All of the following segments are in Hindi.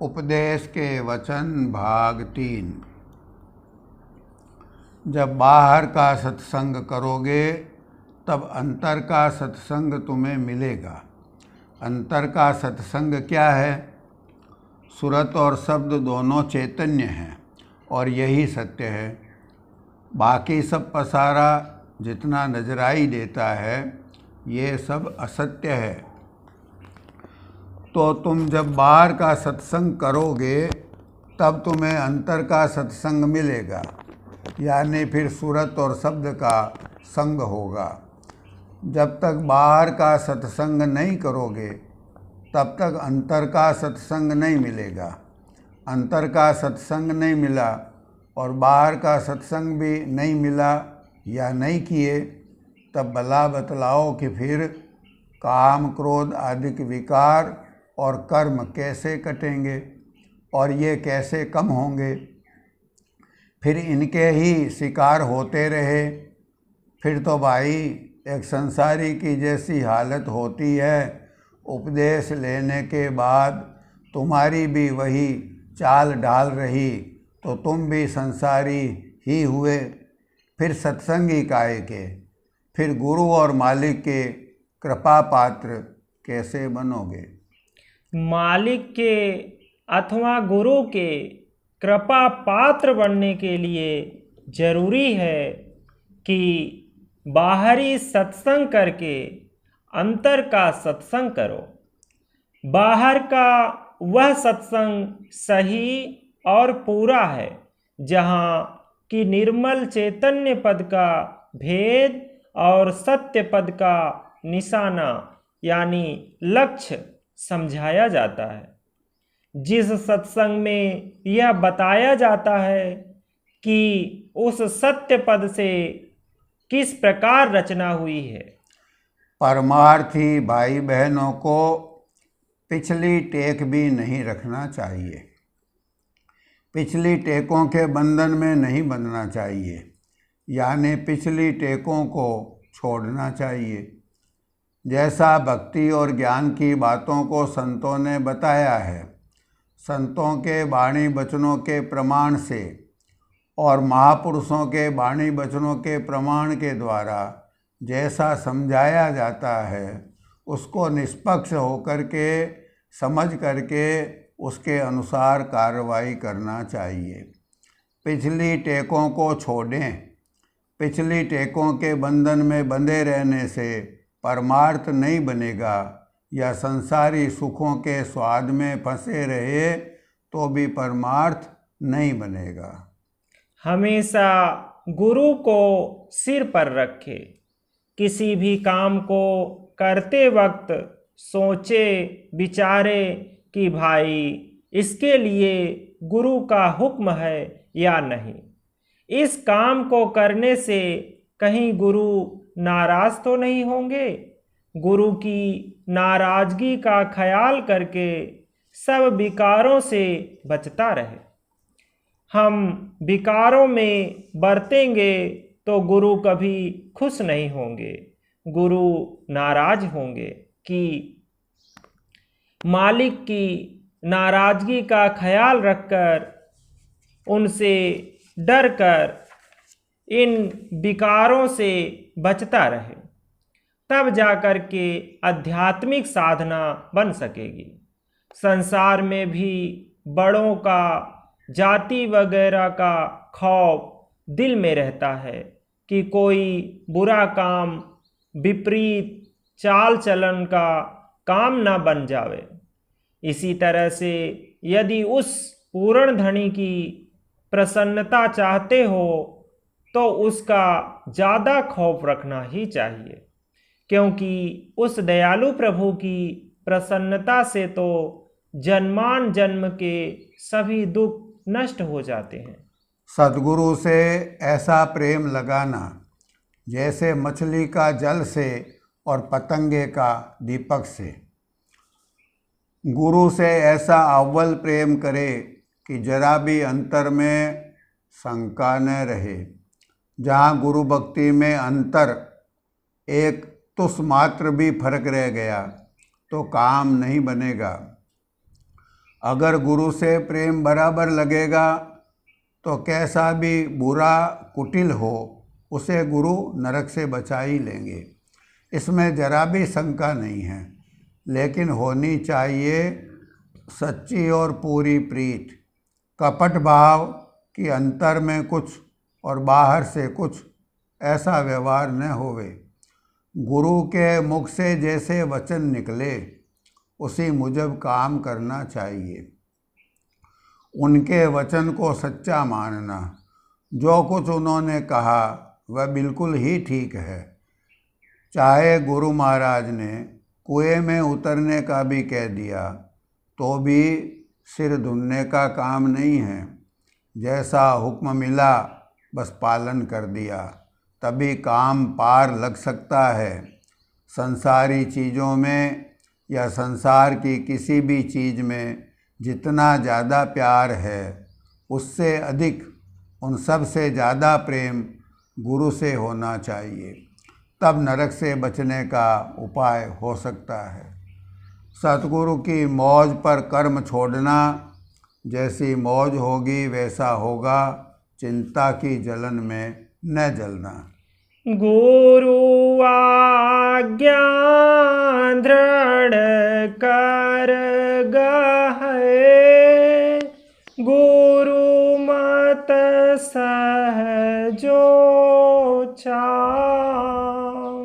उपदेश के वचन भाग 3। जब बाहर का सत्संग करोगे तब अंतर का सत्संग तुम्हें मिलेगा। अंतर का सत्संग क्या है? सुरत और शब्द दोनों चैतन्य हैं और यही सत्य है। बाकी सब पसारा जितना नजराई देता है ये सब असत्य है। तो तुम जब बाहर का सत्संग करोगे तब तुम्हें अंतर का सत्संग मिलेगा, यानी फिर सूरत और शब्द का संग होगा। जब तक बाहर का सत्संग नहीं करोगे तब तक अंतर का सत्संग नहीं मिलेगा। अंतर का सत्संग नहीं मिला और बाहर का सत्संग भी नहीं मिला या नहीं किए तब भला बतलाओ कि फिर काम क्रोध आदि के विकार और कर्म कैसे कटेंगे और ये कैसे कम होंगे? फिर इनके ही शिकार होते रहे फिर तो भाई एक संसारी की जैसी हालत होती है। उपदेश लेने के बाद तुम्हारी भी वही चाल ढाल रही तो तुम भी संसारी ही हुए। फिर सत्संगी काहे के? फिर गुरु और मालिक के कृपा पात्र कैसे बनोगे? मालिक के अथवा गुरु के कृपा पात्र बनने के लिए जरूरी है कि बाहरी सत्संग करके अंतर का सत्संग करो। बाहर का वह सत्संग सही और पूरा है जहाँ कि निर्मल चैतन्य पद का भेद और सत्य पद का निशाना यानी लक्ष्य समझाया जाता है। जिस सत्संग में यह बताया जाता है कि उस सत्य पद से किस प्रकार रचना हुई है। परमार्थी भाई बहनों को पिछली टेक भी नहीं रखना चाहिए। पिछली टेकों के बंधन में नहीं बंधना चाहिए, यानी पिछली टेकों को छोड़ना चाहिए। जैसा भक्ति और ज्ञान की बातों को संतों ने बताया है, संतों के वाणी वचनों के प्रमाण से और महापुरुषों के वाणी वचनों के प्रमाण के द्वारा जैसा समझाया जाता है उसको निष्पक्ष होकर के समझ करके उसके अनुसार कार्रवाई करना चाहिए। पिछली टेकों को छोड़ें। पिछली टेकों के बंधन में बंधे रहने से परमार्थ नहीं बनेगा या संसारी सुखों के स्वाद में फंसे रहे तो भी परमार्थ नहीं बनेगा। हमेशा गुरु को सिर पर रखे। किसी भी काम को करते वक्त सोचे विचारे कि भाई इसके लिए गुरु का हुक्म है या नहीं। इस काम को करने से कहीं गुरु नाराज तो नहीं होंगे। गुरु की नाराजगी का ख्याल करके सब विकारों से बचता रहे। हम विकारों में बरतेंगे तो गुरु कभी खुश नहीं होंगे। गुरु नाराज होंगे कि मालिक की नाराजगी का ख्याल रखकर उनसे डरकर इन विकारों से बचता रहे, तब जाकर के आध्यात्मिक साधना बन सकेगी। संसार में भी बड़ों का जाति वगैरह का खौफ दिल में रहता है कि कोई बुरा काम विपरीत चाल चलन का काम न बन जावे। इसी तरह से यदि उस पूर्ण धनी की प्रसन्नता चाहते हो तो उसका ज़्यादा खौफ रखना ही चाहिए, क्योंकि उस दयालु प्रभु की प्रसन्नता से तो जन्मान जन्म के सभी दुख नष्ट हो जाते हैं। सद्गुरु से ऐसा प्रेम लगाना जैसे मछली का जल से और पतंगे का दीपक से। गुरु से ऐसा अव्वल प्रेम करे कि जरा भी अंतर में शंका न रहे। जहाँ गुरु भक्ति में अंतर एक तुस मात्र भी फर्क रह गया तो काम नहीं बनेगा। अगर गुरु से प्रेम बराबर लगेगा तो कैसा भी बुरा कुटिल हो उसे गुरु नरक से बचा ही लेंगे, इसमें जरा भी शंका नहीं है। लेकिन होनी चाहिए सच्ची और पूरी प्रीत, कपट भाव कि अंतर में कुछ और बाहर से कुछ, ऐसा व्यवहार न होवे। गुरु के मुख से जैसे वचन निकले उसी मुजब काम करना चाहिए, उनके वचन को सच्चा मानना। जो कुछ उन्होंने कहा वह बिल्कुल ही ठीक है। चाहे गुरु महाराज ने कुएं में उतरने का भी कह दिया तो भी सिर धुनने का काम नहीं है। जैसा हुक्म मिला बस पालन कर दिया, तभी काम पार लग सकता है। संसारी चीज़ों में या संसार की किसी भी चीज़ में जितना ज़्यादा प्यार है उससे अधिक, उन सब से ज़्यादा प्रेम गुरु से होना चाहिए, तब नरक से बचने का उपाय हो सकता है। सतगुरु की मौज पर कर्म छोड़ना, जैसी मौज होगी वैसा होगा, चिंता की जलन में न जलना। गुरु आज्ञा दृढ़ कर गए, गुरु मत सहजो चाव।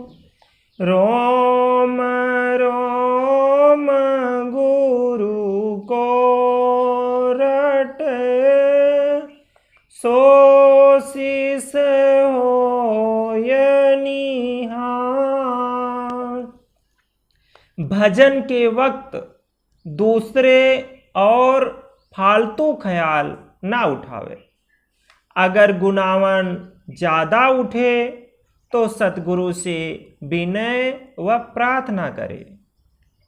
रोम रोम गुरु को रटे, सो शीस होय निहार। भजन के वक्त दूसरे और फालतू ख्याल ना उठावे। अगर गुनावन ज़्यादा उठे तो सतगुरु से विनय व प्रार्थना करे,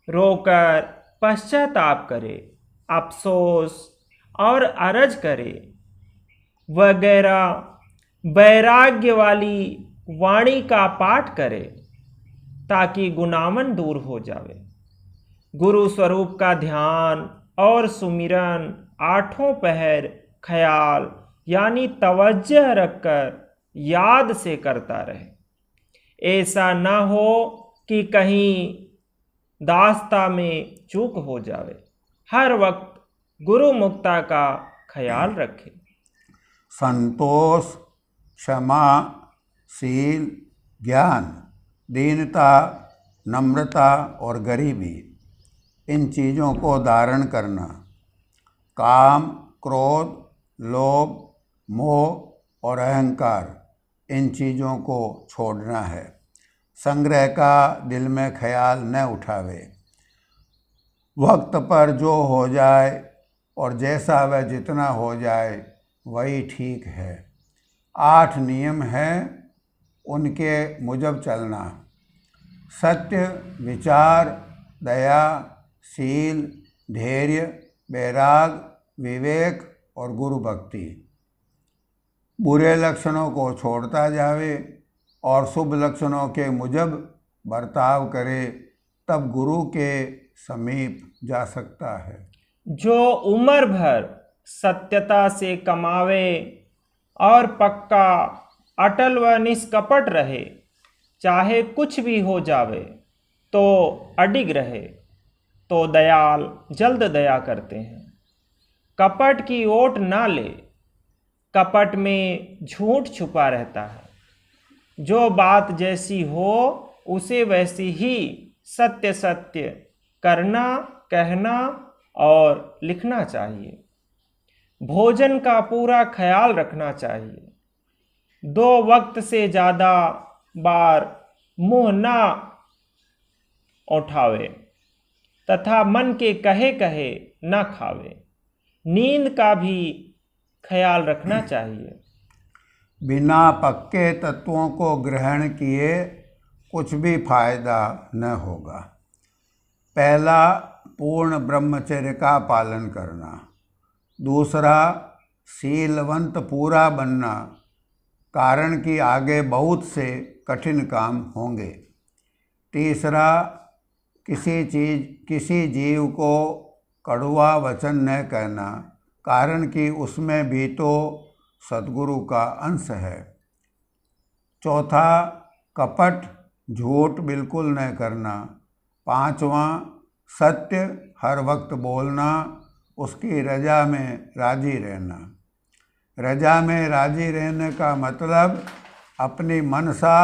रोकर पश्चाताप करे, अफसोस और अरज करे, वगैरह वैराग्य वाली वाणी का पाठ करे ताकि गुनावन दूर हो जावे। गुरु स्वरूप का ध्यान और सुमिरन आठों पहर ख्याल यानी तवज्जह रखकर याद से करता रहे। ऐसा न हो कि कहीं दास्ता में चूक हो जावे। हर वक्त गुरु मुक्ता का ख्याल रखे। संतोष, क्षमा, शील, ज्ञान, दीनता, नम्रता और गरीबी, इन चीज़ों को धारण करना। काम, क्रोध, लोभ, मोह और अहंकार, इन चीज़ों को छोड़ना है। संग्रह का दिल में ख्याल न उठावे। वक्त पर जो हो जाए और जैसा वह जितना हो जाए वही ठीक है। 8 नियम हैं, उनके मुजब चलना। सत्य, विचार, दया, शील, धैर्य, वैराग, विवेक और गुरु भक्ति। बुरे लक्षणों को छोड़ता जावे और शुभ लक्षणों के मुजब बर्ताव करे, तब गुरु के समीप जा सकता है। जो उम्र भर सत्यता से कमावे और पक्का अटल व निष्कपट रहे, चाहे कुछ भी हो जावे तो अडिग रहे, तो दयाल जल्द दया करते हैं। कपट की ओट ना ले, कपट में झूठ छुपा रहता है। जो बात जैसी हो उसे वैसी ही सत्य सत्य करना, कहना और लिखना चाहिए। भोजन का पूरा ख्याल रखना चाहिए। 2 वक्त से ज़्यादा बार मुंह ना उठावे तथा मन के कहे कहे ना खावे। नींद का भी ख्याल रखना चाहिए। बिना पक्के तत्वों को ग्रहण किए कुछ भी फायदा न होगा। पहला, पूर्ण ब्रह्मचर्य का पालन करना। दूसरा, शीलवंत पूरा बनना, कारण कि आगे बहुत से कठिन काम होंगे। तीसरा, किसी जीव को कड़वा वचन न कहना, कारण कि उसमें भी तो सद्गुरु का अंश है। चौथा, कपट झूठ बिल्कुल न करना। पांचवा, सत्य हर वक्त बोलना, उसकी रजा में राजी रहना। रजा में राजी रहने का मतलब अपनी मनसा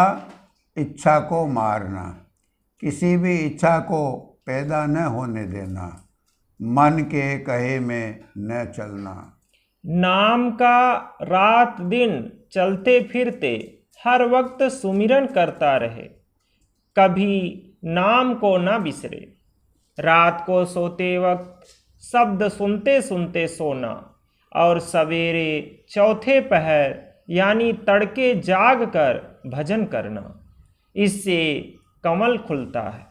इच्छा को मारना, किसी भी इच्छा को पैदा न होने देना, मन के कहे में न चलना। नाम का रात दिन चलते फिरते हर वक्त सुमिरन करता रहे, कभी नाम को न बिसरे। रात को सोते वक्त शब्द सुनते सुनते सोना और सवेरे चौथे पहर यानी तड़के जाग कर भजन करना, इससे कमल खुलता है।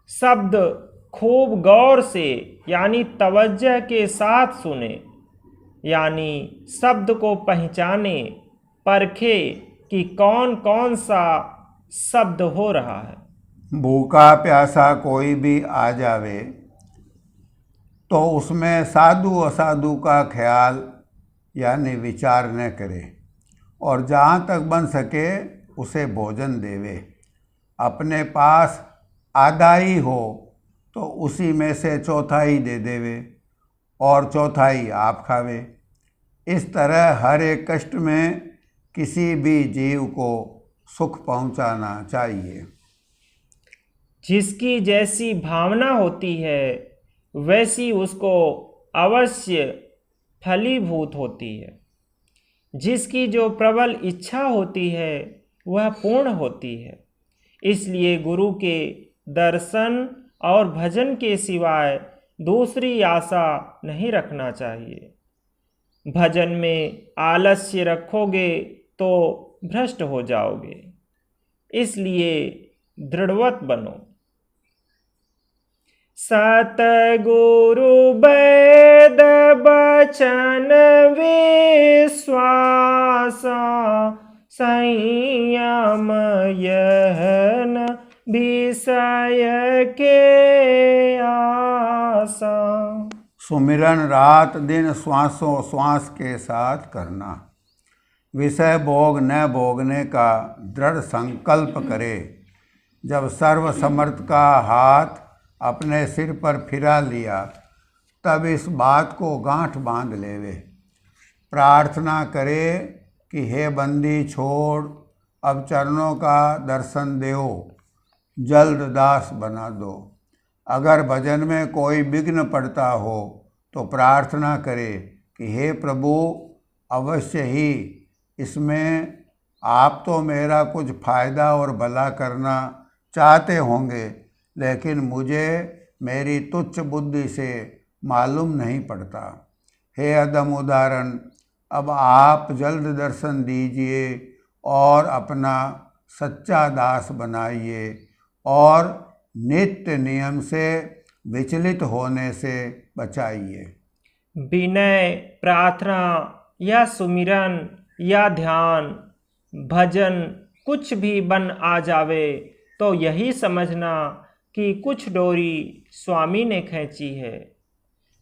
शब्द खूब गौर से यानी तवज्जो के साथ सुने, यानी शब्द को पहचाने, परखे कि कौन कौन सा शब्द हो रहा है। भूखा प्यासा कोई भी आ जावे तो उसमें साधु असाधु का ख्याल यानी विचार न करे, और जहाँ तक बन सके उसे भोजन देवे। अपने पास आधा ही हो तो उसी में से चौथाई दे देवे और चौथाई आप खावे। इस तरह हर एक कष्ट में किसी भी जीव को सुख पहुंचाना चाहिए। जिसकी जैसी भावना होती है वैसी उसको अवश्य फलीभूत होती है। जिसकी जो प्रबल इच्छा होती है वह पूर्ण होती है। इसलिए गुरु के दर्शन और भजन के सिवाय दूसरी आशा नहीं रखना चाहिए। भजन में आलस्य रखोगे तो भ्रष्ट हो जाओगे, इसलिए दृढ़वत बनो। सतगुरु वेद बचन विश्वास, संयम यहन विषय के आशा। सुमिरन रात दिन श्वासों श्वास के साथ करना। विषय भोग न भोगने का दृढ़ संकल्प करे। जब सर्व समर्थ का हाथ अपने सिर पर फिरा लिया तब इस बात को गांठ बांध लेवे। प्रार्थना करे कि हे बंदी छोड़, अब चरणों का दर्शन देओ, जल्द दास बना दो। अगर भजन में कोई विघ्न पड़ता हो तो प्रार्थना करे कि हे प्रभु, अवश्य ही इसमें आप तो मेरा कुछ फ़ायदा और भला करना चाहते होंगे, लेकिन मुझे मेरी तुच्छ बुद्धि से मालूम नहीं पड़ता। हे अदम उदाहरण, अब आप जल्द दर्शन दीजिए और अपना सच्चा दास बनाइए और नित्य नियम से विचलित होने से बचाइए। विनय, प्रार्थना या सुमिरन या ध्यान, भजन कुछ भी बन आ जावे तो यही समझना कि कुछ डोरी स्वामी ने खींची है।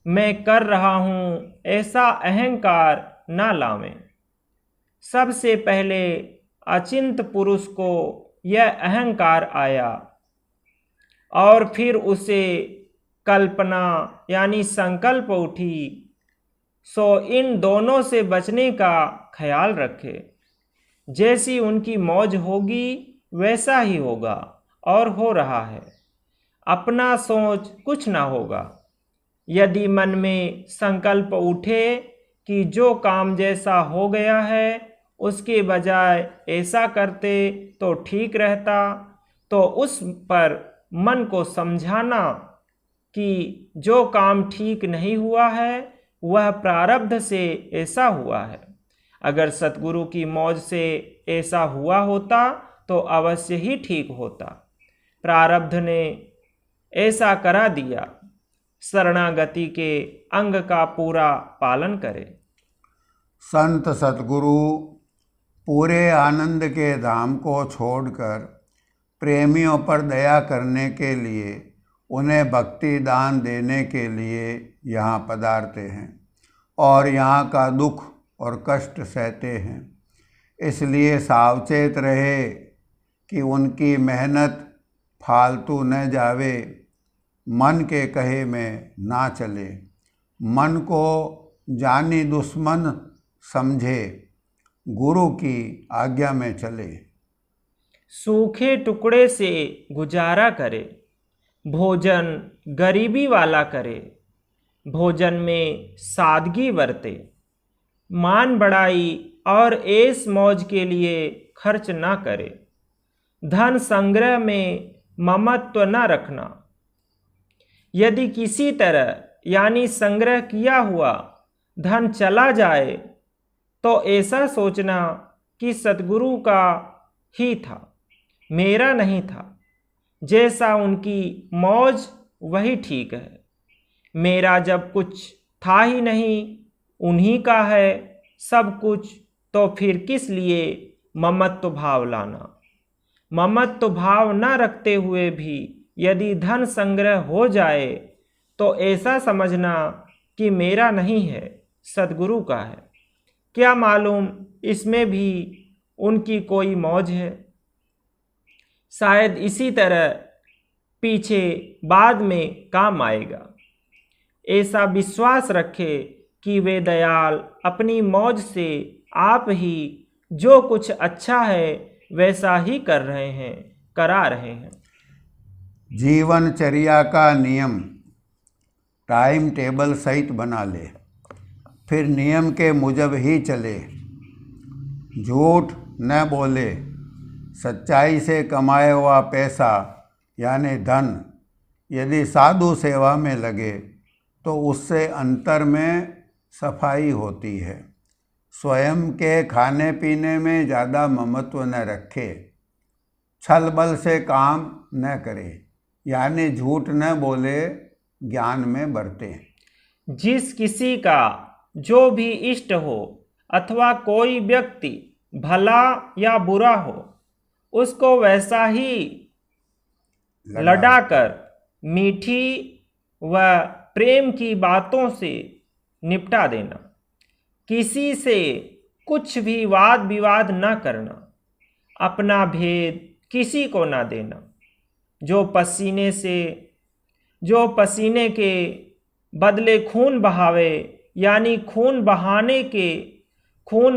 मैं कर रहा हूँ ऐसा अहंकार ना लावें। सबसे पहले अचिंत पुरुष को यह अहंकार आया और फिर उसे कल्पना यानी संकल्प उठी। सो इन दोनों से बचने का ख्याल रखे। जैसी उनकी मौज होगी वैसा ही होगा और हो रहा है। अपना सोच कुछ ना होगा। यदि मन में संकल्प उठे कि जो काम जैसा हो गया है उसके बजाय ऐसा करते तो ठीक रहता, तो उस पर मन को समझाना कि जो काम ठीक नहीं हुआ है वह प्रारब्ध से ऐसा हुआ है। अगर सतगुरु की मौज से ऐसा हुआ होता तो अवश्य ही ठीक होता। प्रारब्ध ने ऐसा करा दिया। शरणागति के अंग का पूरा पालन करे। संत सतगुरु पूरे आनंद के धाम को छोड़कर प्रेमियों पर दया करने के लिए उन्हें भक्ति दान देने के लिए यहाँ पधारते हैं और यहाँ का दुख और कष्ट सहते हैं। इसलिए सावचेत रहे कि उनकी मेहनत फालतू न जावे, मन के कहे में ना चले, मन को जानी दुश्मन समझे, गुरु की आज्ञा में चले। सूखे टुकड़े से गुजारा करे, भोजन गरीबी वाला करे, भोजन में सादगी बरते, मान बढ़ाई और ऐश मौज के लिए खर्च ना करे, धन संग्रह में ममत्व न रखना। यदि किसी तरह यानी संग्रह किया हुआ धन चला जाए तो ऐसा सोचना कि सतगुरु का ही था, मेरा नहीं था। जैसा उनकी मौज वही ठीक है, मेरा जब कुछ था ही नहीं, उन्हीं का है सब कुछ, तो फिर किस लिए ममत्व भाव लाना। ममत्व भाव न रखते हुए भी यदि धन संग्रह हो जाए तो ऐसा समझना कि मेरा नहीं है, सद्गुरु का है। क्या मालूम इसमें भी उनकी कोई मौज है। शायद इसी तरह पीछे बाद में काम आएगा। ऐसा विश्वास रखे कि वे दयाल अपनी मौज से आप ही जो कुछ अच्छा है वैसा ही कर रहे हैं, करा रहे हैं। जीवनचर्या का नियम टाइम टेबल सहित बना ले, फिर नियम के मुजब ही चले। झूठ न बोले, सच्चाई से कमाया हुआ पैसा यानी धन यदि साधु सेवा में लगे तो उससे अंतर में सफाई होती है। स्वयं के खाने पीने में ज़्यादा ममत्व न रखे, छल बल से काम न करे, यानी झूठ न बोले, ज्ञान में बरते। जिस किसी का जो भी इष्ट हो अथवा कोई व्यक्ति भला या बुरा हो, उसको वैसा ही लड़ाकर मीठी व प्रेम की बातों से निपटा देना। किसी से कुछ भी वाद विवाद न करना, अपना भेद किसी को न देना। जो पसीने के बदले खून बहावे, यानी खून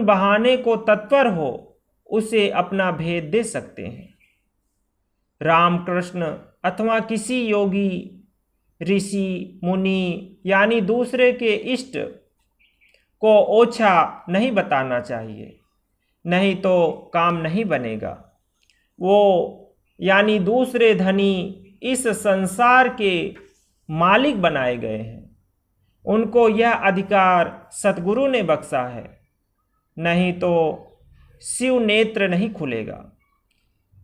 बहाने को तत्पर हो, उसे अपना भेद दे सकते हैं। रामकृष्ण अथवा किसी योगी, ऋषि, मुनि यानी दूसरे के इष्ट को ओछा नहीं बताना चाहिए, नहीं तो काम नहीं बनेगा। वो यानी दूसरे धनी इस संसार के मालिक बनाए गए हैं, उनको यह अधिकार सतगुरु ने बख्शा है, नहीं तो शिव नेत्र नहीं खुलेगा।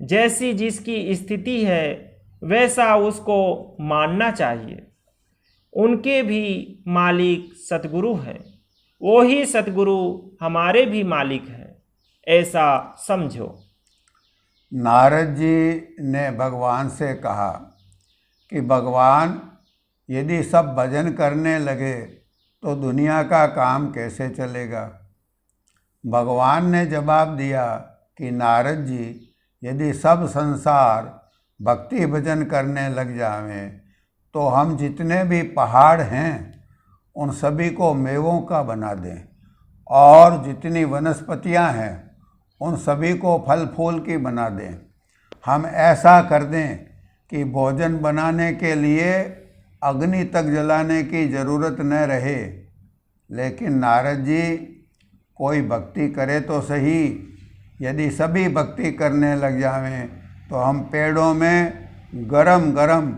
जैसी जिसकी स्थिति है वैसा उसको मानना चाहिए। उनके भी मालिक सतगुरु हैं, वो ही सतगुरु हमारे भी मालिक हैं, ऐसा समझो। नारद जी ने भगवान से कहा कि भगवान, यदि सब भजन करने लगे तो दुनिया का काम कैसे चलेगा। भगवान ने जवाब दिया कि नारद जी, यदि सब संसार भक्ति भजन करने लग जावें तो हम जितने भी पहाड़ हैं उन सभी को मेवों का बना दें, और जितनी वनस्पतियां हैं उन सभी को फल फूल की बना दें। हम ऐसा कर दें कि भोजन बनाने के लिए अग्नि तक जलाने की ज़रूरत न रहे। लेकिन नारद जी, कोई भक्ति करे तो सही। यदि सभी भक्ति करने लग जावें तो हम पेड़ों में गरम गरम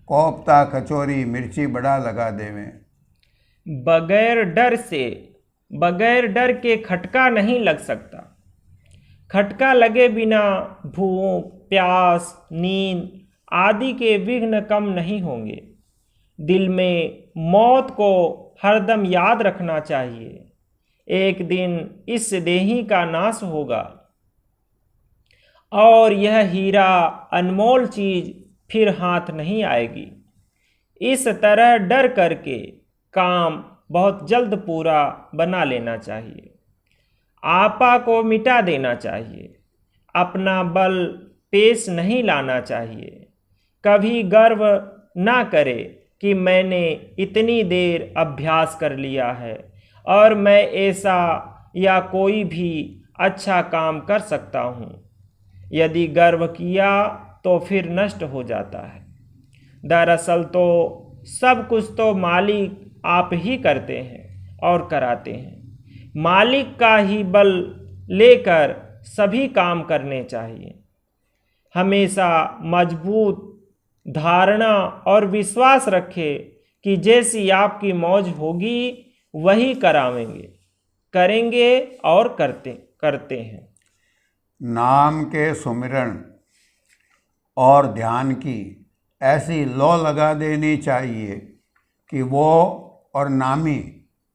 कोफ्ता, कचौरी, मिर्ची बड़ा लगा देवें। बगैर डर के खटका नहीं लग सकता। खटका लगे बिना भूख, प्यास, नींद आदि के विघ्न कम नहीं होंगे। दिल में मौत को हरदम याद रखना चाहिए। एक दिन इस देही का नाश होगा और यह हीरा अनमोल चीज फिर हाथ नहीं आएगी। इस तरह डर करके काम बहुत जल्द पूरा बना लेना चाहिए। आपा को मिटा देना चाहिए। अपना बल पेश नहीं लाना चाहिए। कभी गर्व ना करे कि मैंने इतनी देर अभ्यास कर लिया है और मैं ऐसा या कोई भी अच्छा काम कर सकता हूँ। यदि गर्व किया तो फिर नष्ट हो जाता है। दरअसल तो सब कुछ तो मालिक आप ही करते हैं और कराते हैं। मालिक का ही बल लेकर सभी काम करने चाहिए। हमेशा मजबूत धारणा और विश्वास रखें कि जैसी आपकी मौज होगी वही करेंगे और करते हैं। नाम के सुमिरन और ध्यान की ऐसी लौ लगा देनी चाहिए कि वो और नामी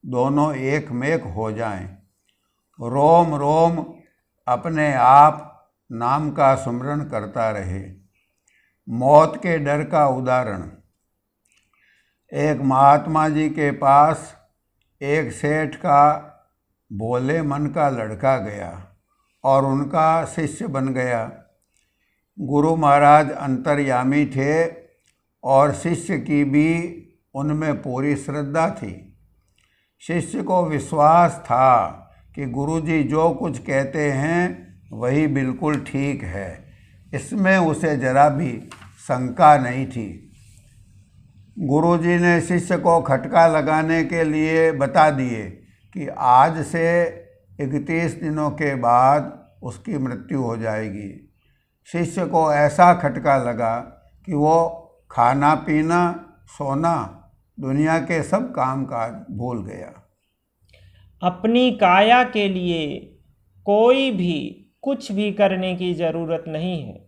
दोनों एक मेक हो जाएं। रोम रोम अपने आप नाम का सुमिरन करता रहे। मौत के डर का उदाहरण। एक महात्मा जी के पास एक सेठ का भोले मन का लड़का गया और उनका शिष्य बन गया। गुरु महाराज अंतर्यामी थे और शिष्य की भी उनमें पूरी श्रद्धा थी। शिष्य को विश्वास था कि गुरुजी जो कुछ कहते हैं वही बिल्कुल ठीक है। इसमें उसे जरा भी शंका नहीं थी। गुरुजी ने शिष्य को खटका लगाने के लिए बता दिए कि आज से 31 दिनों के बाद उसकी मृत्यु हो जाएगी। शिष्य को ऐसा खटका लगा कि वो खाना पीना सोना दुनिया के सब काम काज भूल गया। अपनी काया के लिए कोई भी कुछ भी करने की जरूरत नहीं है।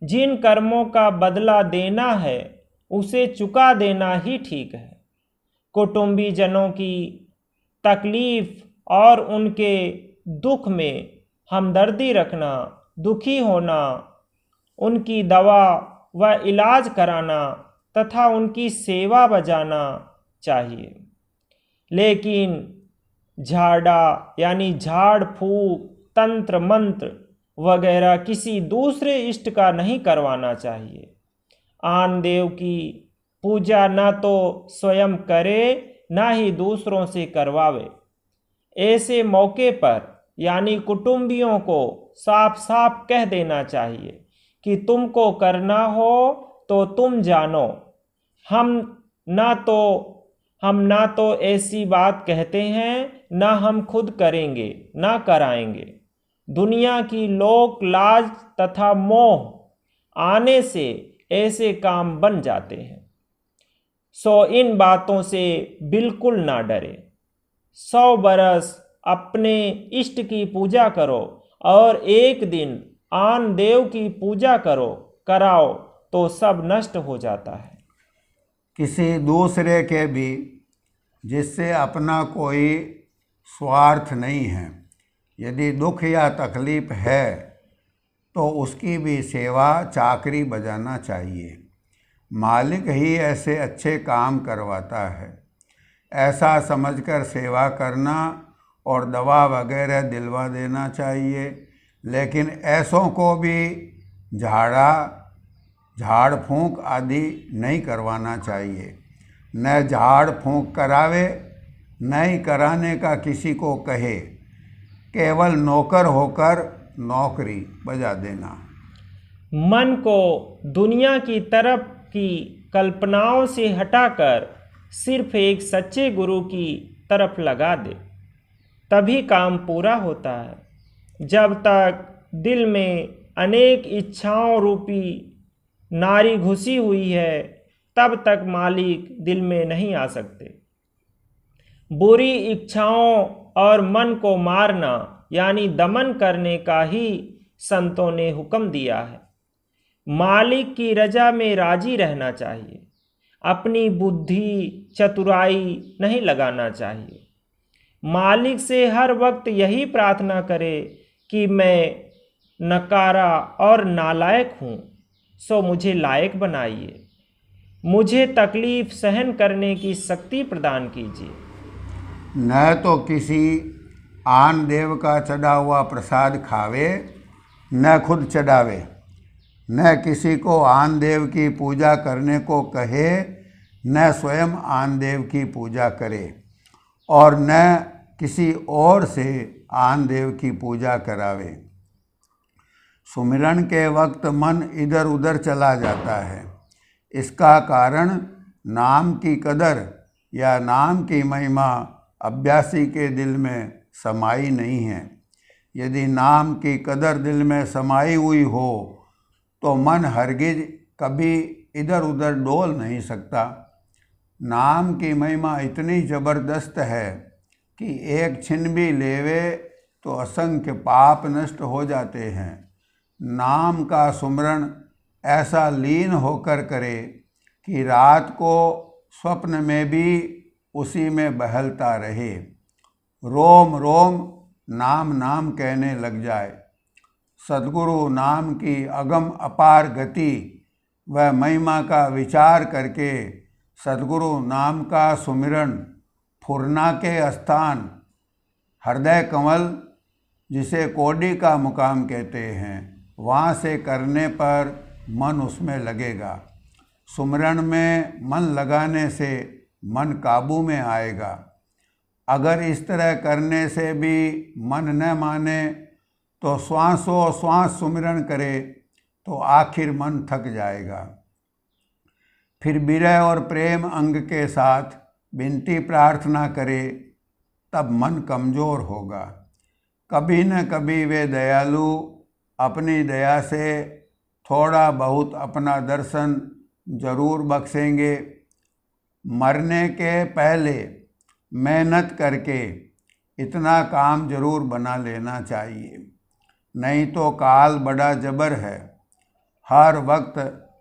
जिन कर्मों का बदला देना है उसे चुका देना ही ठीक है। कुटुंबी जनों की तकलीफ और उनके दुख में हमदर्दी रखना, दुखी होना, उनकी दवा व इलाज कराना तथा उनकी सेवा बजाना चाहिए। लेकिन झाड़ा यानी झाड़ फूक, तंत्र मंत्र वगैरह किसी दूसरे इष्ट का नहीं करवाना चाहिए। आन देव की पूजा न तो स्वयं करे न ही दूसरों से करवावे। ऐसे मौके पर यानी कुटुंबियों को साफ साफ कह देना चाहिए कि तुमको करना हो तो तुम जानो, हम ना तो ऐसी बात कहते हैं ना हम खुद करेंगे ना कराएंगे। दुनिया की लोक लाज तथा मोह आने से ऐसे काम बन जाते हैं। सो इन बातों से बिल्कुल ना डरे। 100 बरस अपने इष्ट की पूजा करो और एक दिन आन देव की पूजा कराओ तो सब नष्ट हो जाता है। किसी दूसरे के भी जिससे अपना कोई स्वार्थ नहीं है, यदि दुख या तकलीफ है तो उसकी भी सेवा चाकरी बजाना चाहिए। मालिक ही ऐसे अच्छे काम करवाता है। ऐसा समझकर सेवा करना और दवा वगैरह दिलवा देना चाहिए। लेकिन ऐसों को भी झाड़ फूंक आदि नहीं करवाना चाहिए। न झाड़ फूंक करावे न ही कराने का किसी को कहे। केवल नौकर होकर नौकरी बजा देना। मन को दुनिया की तरफ की कल्पनाओं से हटाकर सिर्फ एक सच्चे गुरु की तरफ लगा दे, तभी काम पूरा होता है। जब तक दिल में अनेक इच्छाओं रूपी नारी घुसी हुई है तब तक मालिक दिल में नहीं आ सकते। बुरी इच्छाओं और मन को मारना यानी दमन करने का ही संतों ने हुक्म दिया है। मालिक की रजा में राजी रहना चाहिए। अपनी बुद्धि चतुराई नहीं लगाना चाहिए। मालिक से हर वक्त यही प्रार्थना करे कि मैं नकारा और नालायक हूँ, सो मुझे लायक बनाइए। मुझे तकलीफ सहन करने की शक्ति प्रदान कीजिए। न तो किसी आन देव का चढ़ा हुआ प्रसाद खावे, न खुद चढ़ावे, न किसी को आन देव की पूजा करने को कहे, न स्वयं आन देव की पूजा करे, और न किसी और से आन देव की पूजा करावे। सुमिरन के वक्त मन इधर उधर चला जाता है। इसका कारण नाम की कदर या नाम की महिमा अभ्यासी के दिल में समाई नहीं है। यदि नाम की कदर दिल में समाई हुई हो तो मन हरगिज कभी इधर उधर डोल नहीं सकता। नाम की महिमा इतनी ज़बरदस्त है कि एक छिन भी लेवे तो असंख्य पाप नष्ट हो जाते हैं। नाम का सुमरण ऐसा लीन होकर करे कि रात को स्वप्न में भी उसी में बहलता रहे, रोम रोम नाम नाम कहने लग जाए। सद्गुरु नाम की अगम अपार गति व महिमा का विचार करके सद्गुरु नाम का सुमिरन फुरना के स्थान हृदय कमल, जिसे कोडी का मुकाम कहते हैं, वहाँ से करने पर मन उसमें लगेगा। सुमिरन में मन लगाने से मन काबू में आएगा। अगर इस तरह करने से भी मन न माने तो श्वासों श्वास सुमिरन करे तो आखिर मन थक जाएगा। फिर विरह और प्रेम अंग के साथ विनती प्रार्थना करे, तब मन कमज़ोर होगा। कभी न कभी वे दयालु अपनी दया से थोड़ा बहुत अपना दर्शन जरूर बख्शेंगे। मरने के पहले मेहनत करके इतना काम जरूर बना लेना चाहिए, नहीं तो काल बड़ा जबर है। हर वक्त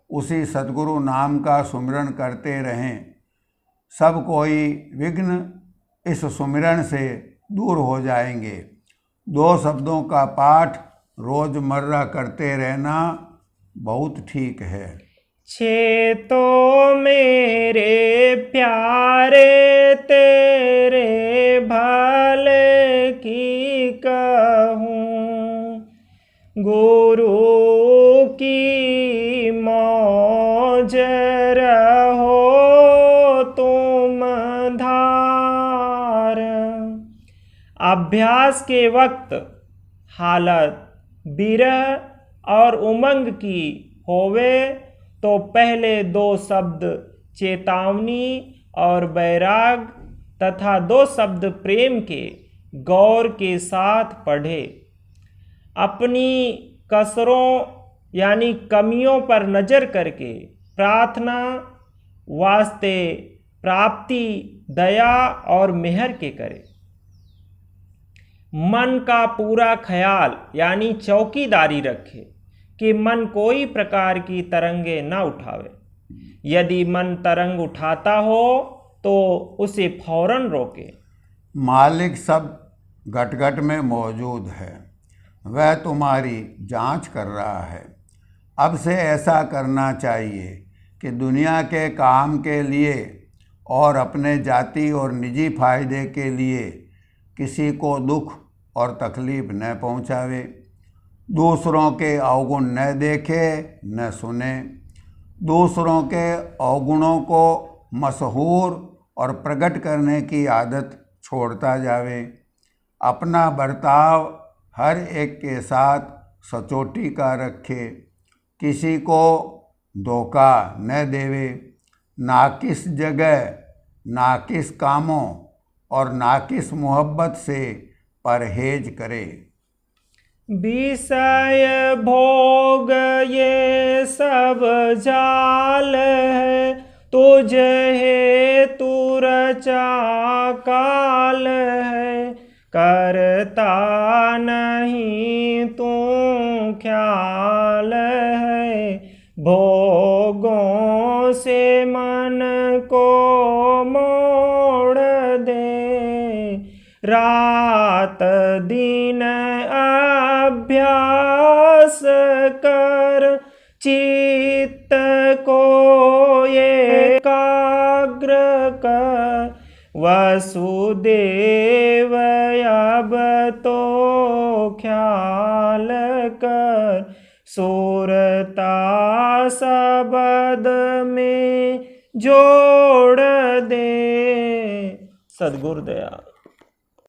उसी सद्गुरु नाम का सुमिरन करते रहें। सब कोई विघ्न इस सुमिरन से दूर हो जाएंगे। 2 शब्दों का पाठ रोजमर्रा करते रहना बहुत ठीक है। छे तो मेरे प्यारे तेरे भले की कहूँ, गुरु की मौज रहो तुम धार। अभ्यास के वक्त हालत विरह और उमंग की होवे तो पहले 2 शब्द चेतावनी और बैराग तथा 2 शब्द प्रेम के गौर के साथ पढ़े। अपनी कसरों यानी कमियों पर नज़र करके प्रार्थना वास्ते प्राप्ति दया और मेहर के करे। मन का पूरा ख्याल यानी चौकीदारी रखे कि मन कोई प्रकार की तरंगे न उठावे। यदि मन तरंग उठाता हो तो उसे फौरन रोके। मालिक सब घट घट में मौजूद है, वह तुम्हारी जांच कर रहा है। अब से ऐसा करना चाहिए कि दुनिया के काम के लिए और अपने जाति और निजी फायदे के लिए किसी को दुख और तकलीफ न पहुंचावे, दूसरों के अवगुण न देखे न सुने, दूसरों के अवगुणों को मशहूर और प्रकट करने की आदत छोड़ता जावे, अपना बर्ताव हर एक के साथ सचोटी का रखे, किसी को धोखा न देवे, नाकिस जगह नाकिस कामों और नाकिस मोहब्बत से परहेज करे। विषय भोग ये सब जाल है, तुझ हेतु रचा काल है, करता नहीं तू ख्याल है, भोगों से मन को मोड़ दे, रात दिन अभ्यास कर चित्त को एकाग्र कर वसुदेव अब तो ख्याल कर सुरता शब्द में जोड़ दे। सद्गुरुदया।